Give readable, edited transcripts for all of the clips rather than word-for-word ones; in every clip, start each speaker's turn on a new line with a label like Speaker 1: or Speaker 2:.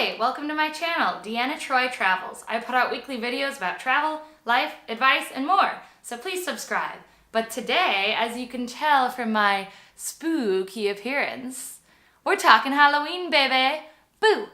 Speaker 1: Hey, welcome to my channel, Deanna Troy Travels. I put out weekly videos about travel, life, advice, and more, so please subscribe. But today, as you can tell from my spooky appearance, we're talking Halloween, baby! Boo!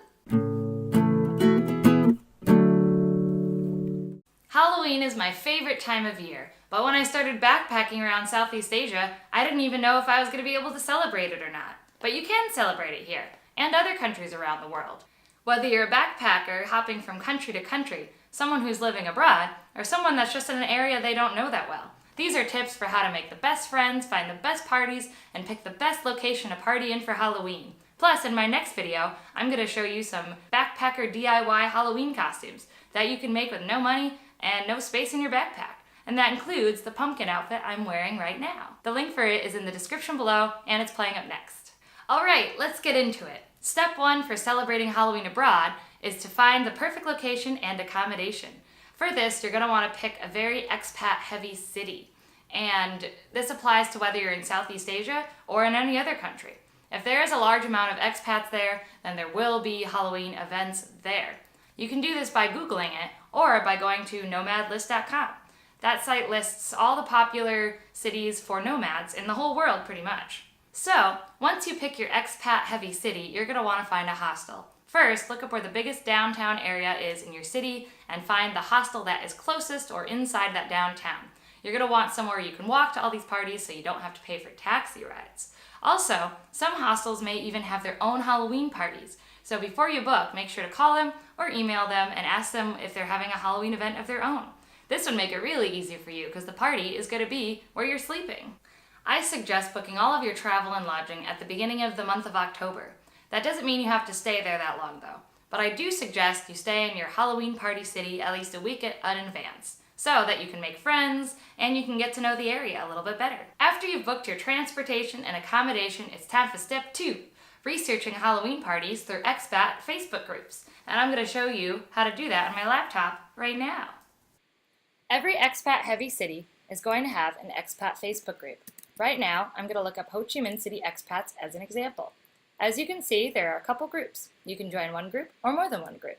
Speaker 1: Halloween is my favorite time of year, but when I started backpacking around Southeast Asia, I didn't even know if I was going to be able to celebrate it or not. But you can celebrate it here, and other countries around the world. Whether you're a backpacker hopping from country to country, someone who's living abroad, or someone that's just in an area they don't know that well. These are tips for how to make the best friends, find the best parties, and pick the best location to party in for Halloween. Plus, in my next video, I'm going to show you some backpacker DIY Halloween costumes that you can make with no money and no space in your backpack. And that includes the pumpkin outfit I'm wearing right now. The link for it is in the description below, and it's playing up next. Alright, let's get into it. Step 1 for celebrating Halloween abroad is to find the perfect location and accommodation. For this, you're going to want to pick a very expat-heavy city. And this applies to whether you're in Southeast Asia or in any other country. If there is a large amount of expats there, then there will be Halloween events there. You can do this by Googling it or by going to nomadlist.com. That site lists all the popular cities for nomads in the whole world pretty much. So, once you pick your expat-heavy city, you're going to want to find a hostel. First, look up where the biggest downtown area is in your city and find the hostel that is closest or inside that downtown. You're going to want somewhere you can walk to all these parties so you don't have to pay for taxi rides. Also, some hostels may even have their own Halloween parties. So before you book, make sure to call them or email them and ask them if they're having a Halloween event of their own. This would make it really easy for you because the party is going to be where you're sleeping. I suggest booking all of your travel and lodging at the beginning of the month of October. That doesn't mean you have to stay there that long though, but I do suggest you stay in your Halloween party city at least a week in advance, so that you can make friends and you can get to know the area a little bit better. After you've booked your transportation and accommodation, it's time for step 2, researching Halloween parties through expat Facebook groups. And I'm going to show you how to do that on my laptop right now. Every expat-heavy city is going to have an expat Facebook group. Right now, I'm going to look up Ho Chi Minh City expats as an example. As you can see, there are a couple groups. You can join one group or more than one group.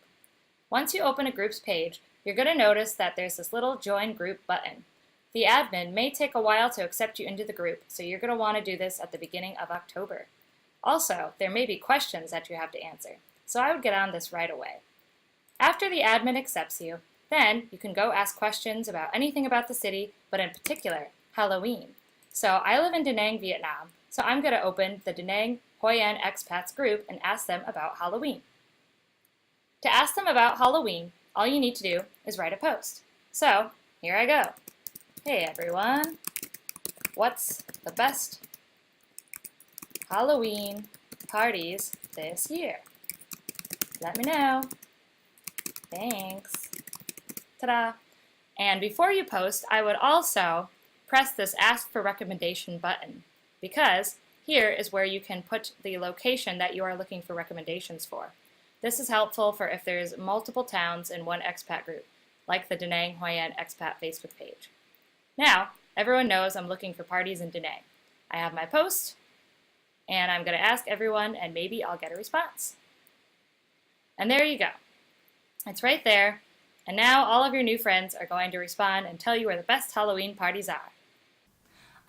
Speaker 1: Once you open a group's page, you're going to notice that there's this little Join Group button. The admin may take a while to accept you into the group, so you're going to want to do this at the beginning of October. Also, there may be questions that you have to answer, so I would get on this right away. After the admin accepts you, then you can go ask questions about anything about the city, but in particular, Halloween. So I live in Da Nang, Vietnam, so I'm going to open the Da Nang Hoi An expats group and ask them about Halloween. To ask them about Halloween, all you need to do is write a post. So, here I go. Hey everyone, what's the best Halloween parties this year? Let me know. Thanks. Ta-da! And before you post, I would also press this Ask for Recommendation button, because here is where you can put the location that you are looking for recommendations for. This is helpful for if there's multiple towns in one expat group, like the Da Nang Hoi An expat Facebook page. Now, everyone knows I'm looking for parties in Da Nang. I have my post, and I'm going to ask everyone, and maybe I'll get a response. And there you go. It's right there, and now all of your new friends are going to respond and tell you where the best Halloween parties are.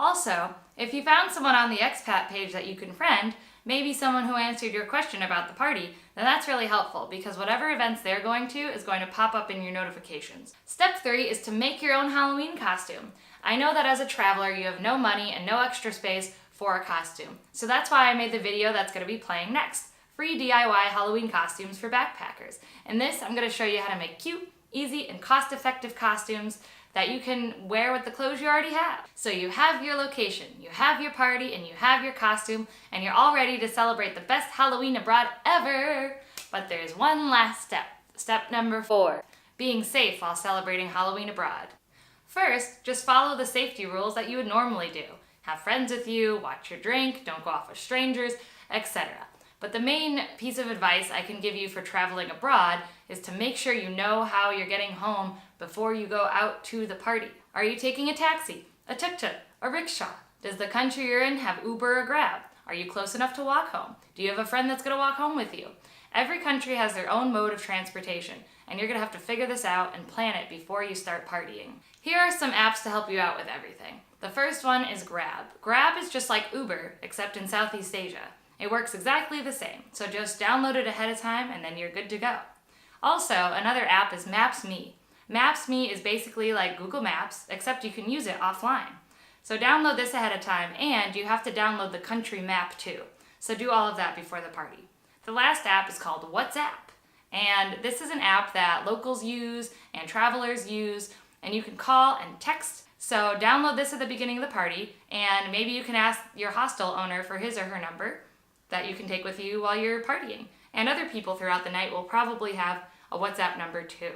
Speaker 1: Also, if you found someone on the expat page that you can friend, maybe someone who answered your question about the party, then that's really helpful because whatever events they're going to is going to pop up in your notifications. Step 3 is to make your own Halloween costume. I know that as a traveler you have no money and no extra space for a costume, so that's why I made the video that's going to be playing next. Free DIY Halloween costumes for backpackers. In this, I'm going to show you how to make cute, easy, and cost-effective costumes that you can wear with the clothes you already have. So you have your location, you have your party, and you have your costume, and you're all ready to celebrate the best Halloween abroad ever. But there's one last step. Step number 4, being safe while celebrating Halloween abroad. First, just follow the safety rules that you would normally do. Have friends with you, watch your drink, don't go off with strangers, etc. But the main piece of advice I can give you for traveling abroad is to make sure you know how you're getting home before you go out to the party. Are you taking a taxi, a tuk-tuk, a rickshaw? Does the country you're in have Uber or Grab? Are you close enough to walk home? Do you have a friend that's going to walk home with you? Every country has their own mode of transportation, and you're gonna have to figure this out and plan it before you start partying. Here are some apps to help you out with everything. The first one is Grab. Grab is just like Uber, except in Southeast Asia. It works exactly the same, so just download it ahead of time and then you're good to go. Also, another app is Maps.me. Maps.me is basically like Google Maps, except you can use it offline. So download this ahead of time, and you have to download the country map too. So do all of that before the party. The last app is called WhatsApp, and this is an app that locals use and travelers use, and you can call and text. So download this at the beginning of the party, and maybe you can ask your hostel owner for his or her number that you can take with you while you're partying. And other people throughout the night will probably have a WhatsApp number too.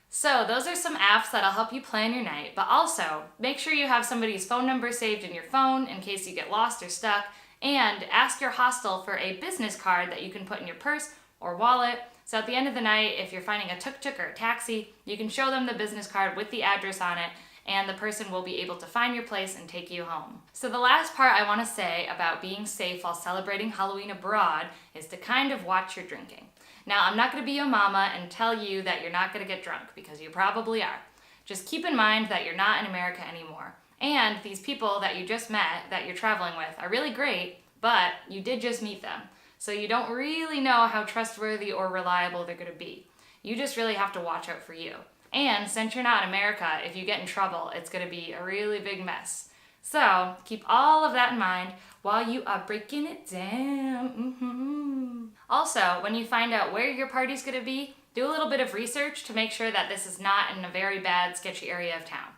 Speaker 1: So those are some apps that'll help you plan your night, but also make sure you have somebody's phone number saved in your phone in case you get lost or stuck, and ask your hostel for a business card that you can put in your purse or wallet. So at the end of the night, if you're finding a tuk-tuk or a taxi, you can show them the business card with the address on it, and the person will be able to find your place and take you home. So the last part I want to say about being safe while celebrating Halloween abroad is to kind of watch your drinking. Now, I'm not going to be your mama and tell you that you're not going to get drunk, because you probably are. Just keep in mind that you're not in America anymore. And these people that you just met, that you're traveling with, are really great, but you did just meet them. So you don't really know how trustworthy or reliable they're going to be. You just really have to watch out for you. And since you're not in America, if you get in trouble, it's going to be a really big mess. So keep all of that in mind while you are breaking it down. Also, when you find out where your party's going to be, do a little bit of research to make sure that this is not in a very bad, sketchy area of town.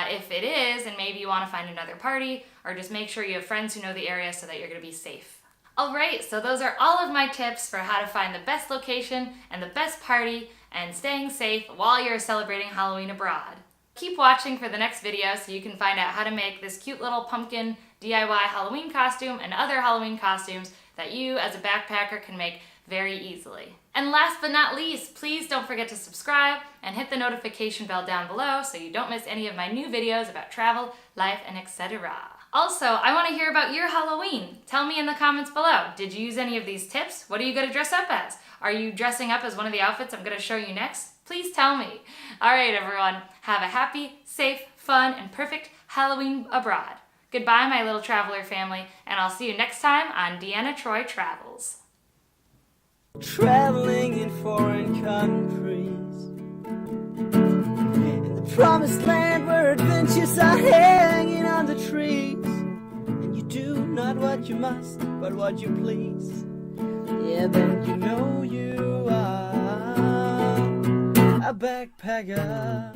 Speaker 1: If it is, and maybe you want to find another party, or just make sure you have friends who know the area so that you're going to be safe. Alright, so those are all of my tips for how to find the best location and the best party and staying safe while you're celebrating Halloween abroad. Keep watching for the next video so you can find out how to make this cute little pumpkin DIY Halloween costume and other Halloween costumes that you as a backpacker can make very easily. And last but not least, please don't forget to subscribe and hit the notification bell down below so you don't miss any of my new videos about travel, life, and etc. Also, I want to hear about your Halloween. Tell me in the comments below. Did you use any of these tips? What are you going to dress up as? Are you dressing up as one of the outfits I'm going to show you next? Please tell me. Alright everyone, have a happy, safe, fun, and perfect Halloween abroad. Goodbye my little traveler family, and I'll see you next time on Deanna Troy Travels.
Speaker 2: Traveling in foreign countries, in the promised land where adventures are hanging on the trees, and you do not what you must, but what you please. Yeah, then you know you are a backpacker.